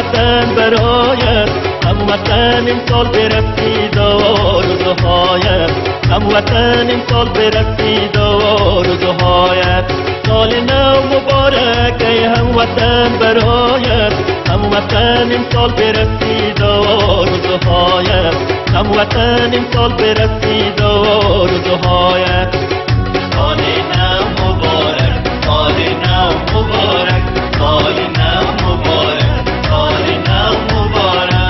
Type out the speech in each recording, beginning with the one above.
هموطن برایت، هموطن امسال برسید آرزوهایت، هموطن امسال برسید آرزوهایت. سال نو مبارک ای هموطن برایت، هموطن امسال برسید آرزوهایت، هموطن امسال برسید آرزوهایت. سال نو مبارک، سال نو مبارک، سال نو مبارک، سال نو مبارک.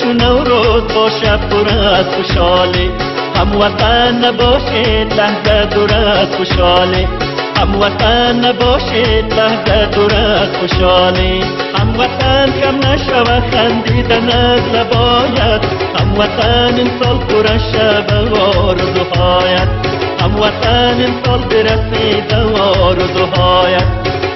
چون نوروز باشه پر از خوشحالی، هموطن نباشید لحظه دور از خوشحالی، هموطن نباشید لحظه دور از خوشحالی. هموطن کم نشود خندیدن از لبایت، هموطن امسال پر از شب آرزوهایت، هموطن امسال برسید آرزوهایت.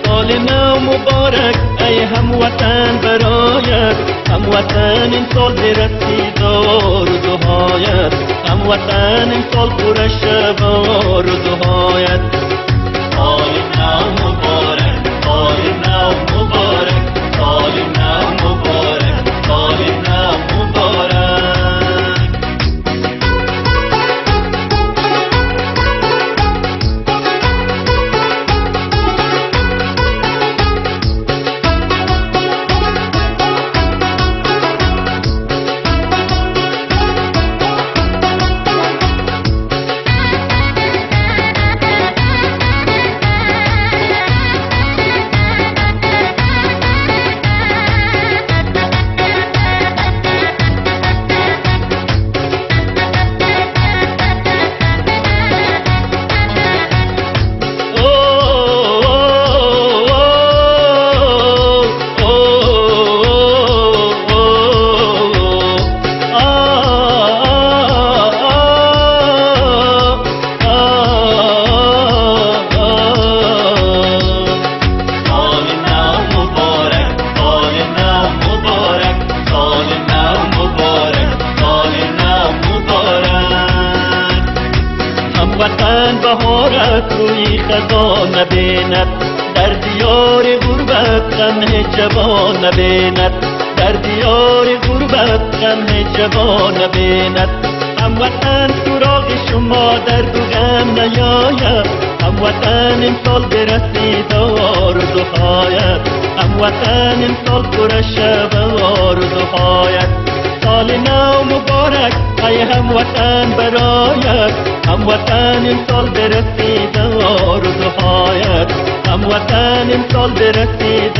سال نو مبارک ای هموطن برایت، هموطن امسال برسید آرزوهایت، هموطن امسال پر از شب آرزوهایت. سال نو مبارک، سال نو مبارک، سال نو مبارک، سال نو مبارک. هموطن بهارت روی خزان نبیند، در دیار غربت غم جوان نبیند، در دیار غربت غم جوان نبیند. هموطن سراغ شما درد و غم نیاید، هموطن امسال برسید آرزوهایت، هموطن امسال پر شب آرزوهایت. سال نو مبارک ای هموطن برایت، هموطن امسال برسید آرزوهایت، هموطن امسال برسید